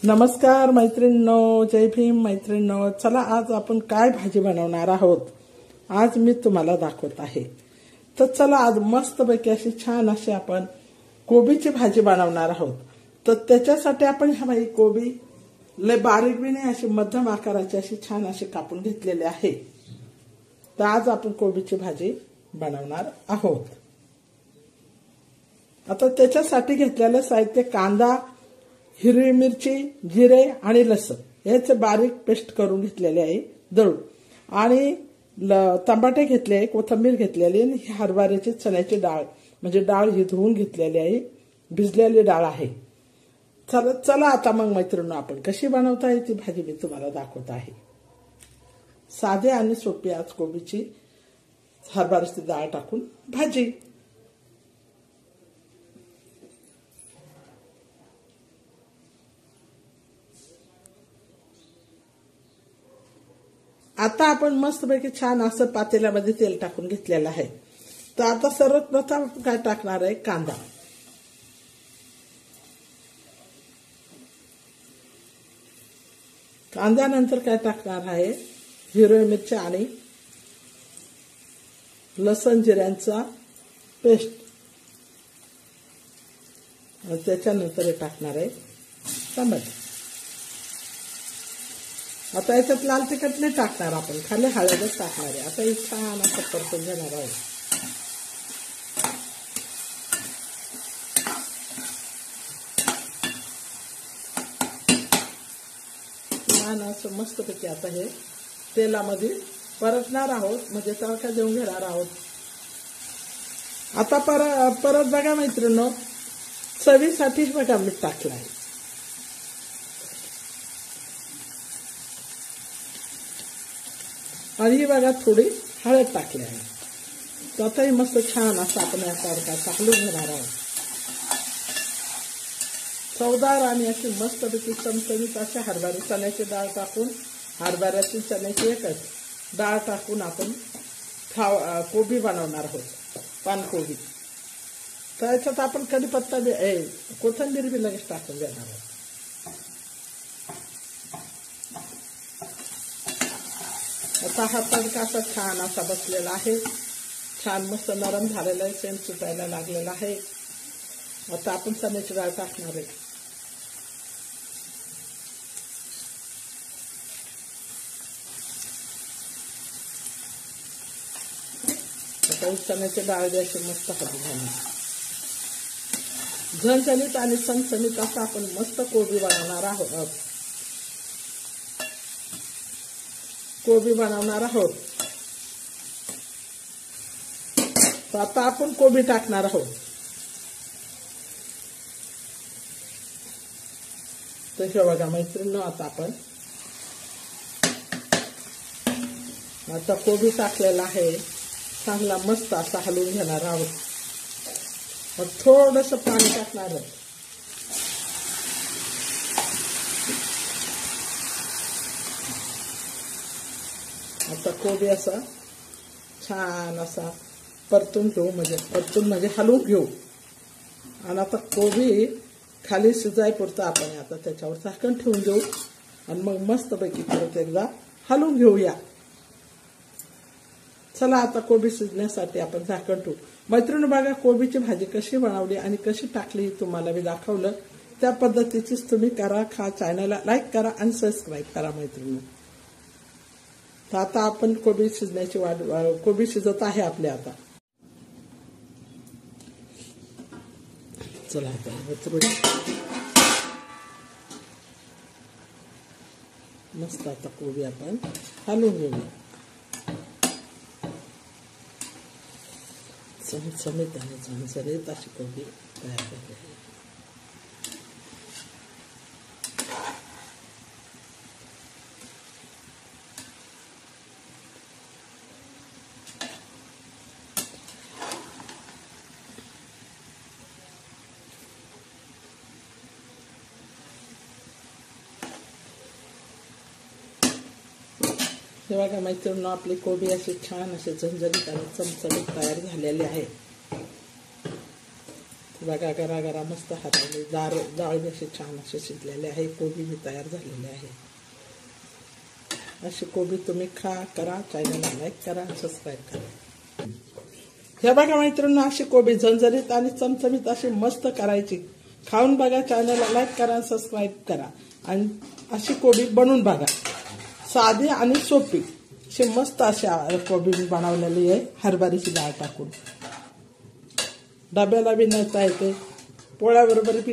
नमस्कार मैत्रिणींनो, जय भीम मैत्रिणींनो. चला आज आपण काय भाजी बनवणार आहोत आज मी तुम्हाला दाखवत आहे. तर चला आज मस्तपैकी अशी छान अशी आपण कोबीची भाजी बनवणार आहोत. तर त्याच्यासाठी आपण ही कोबी लय बारीक बी नाही, अशी मध्यम आकाराची अशी छान अशी कापून घेतलेली आहे. तर आज आपण कोबीची भाजी बनवणार आहोत. आता त्याच्यासाठी घेतलेलं साहित्य कांदा, हिरवी मिरची, जिरे आणि लसूण याचे बारीक पेस्ट करून घेतलेले आहे दळून, आणि टमाटे घेतले, कोथिंबीर घेतलेली, आणि हरभऱ्याची चण्याची डाळ म्हणजे डाळ ही धुवून घेतलेली आहे, भिजलेली डाळ आहे. चला आता मग मैत्रिणींनो आपण कशी बनवता येईल ती भाजी मी तुम्हाला दाखवत आहे. साधे आणि सोपी आज कोबीची हरभऱ्याची डाळ टाकून भाजी. आता आपण मस्तपैकी छान असं पातेल्यामध्ये तेल टाकून घेतलेलं आहे. तर आता सर्वप्रथम काय टाकणार आहे, कांदा. कांद्यानंतर काय टाकणार आहे, हिरवी मिरची आणि लसूण जिऱ्यांचा पेस्ट. त्याच्यानंतर टाकणार आहे टमाटे. आता याच्यात लाल तिखट नाही टाकणार आपण, खाली हळदच टाकणार आहे. आता हे छान असं परतून घेणार आहे. छान असं मस्तपैकी आता हे तेलामध्ये परतणार आहोत, म्हणजे तडका देऊन घेणार आहोत. आता परत बघा मैत्रिणींनो, चवीसाठी बघा मीठ टाकलं आहे. आणि बघा थोडी हळद टाकली आहे. तर आताही मस्त छान असं आपण या तडका टाकून घेणार आहोत. चवदार आणि अशी मस्तपैकी चमचमीत अशा हरभरा चण्याची डाळ टाकून, हरभऱ्याची चण्याची एकच डाळ टाकून आपण कोबी बनवणार आहोत, पानकोबी. तर याच्यात आपण कढीपत्ता बी कोथिंबीर बी लगेच टाकून देणार आहोत. आता हा तडका असा छान असा बसलेला आहे, छान मस्त नरम झालेला आहे, सेंट सुटायला लागलेला आहे. आता आपण चण्याची डाळ टाकणार आहे. आता चण्याची डाळ द्यायची मस्त हवी झाली. झणझणीत आणि चमचमीत असं आपण मस्त कोबी बनवणार आहोत. तर आता आपण कोबी टाकणार आहोत. तर हे बघा मैत्रिणींनो, आता कोबी टाकलेला आहे, चांगला मस्त असा हलवून घेणार आहोत. थोडंसं पाणी टाकणार आहोत. आता कोबी असा छान असा परतून घेऊ, म्हणजे हलवून घेऊ. आणि आता कोबी खाली शिजायपुरता आपण आता त्याच्यावर झाकण ठेवून घेऊ, आणि मग मस्तपैकी परत एकदा हलवून घेऊया. चला आता कोबी शिजण्यासाठी आपण झाकण ठेवू. मैत्रिणी बघा, कोबीची भाजी कशी बनवली आणि कशी टाकली तुम्हाला मी दाखवलं. त्या पद्धतीचीच तुम्ही करा. चॅनलला लाईक करा आणि सबस्क्राईब करा मैत्रिणी. तर आता आपण कोबी शिजण्याची कोबी शिजत आहे आपले. आता चला मस्त आता कोबी आपण हलवून घेऊया. चमचमीत आणि झणझणीत अशी कोबी तयार झाली आहे. हे बघा मैत्रिणींनो, आपली कोबी अशी छान अशी झणझणीत आणि चमचमीत तयार झालेली आहे. बघा गरा मस्त हाताने डाळ अशी छान असे शिजलेले आहे. कोबी बी तयार झालेले आहे. अशी कोबी तुम्ही करा. चॅनलला लाईक करा, सबस्क्राईब करा. हे बघा मैत्रिणी, अशी कोबी झणझणीत आणि चमचमीत अशी मस्त करायची. खाऊन बघा, चॅनलला लाईक करा, सबस्क्राईब करा आणि अशी कोबी बनवून बघा. साधी आणि सोपी अशी मस्त अशी कोबी बनवलेली आहे हरभऱ्याची डाळ टाकून. डब्याला बी नेता येते, पोळ्याबरोबर बी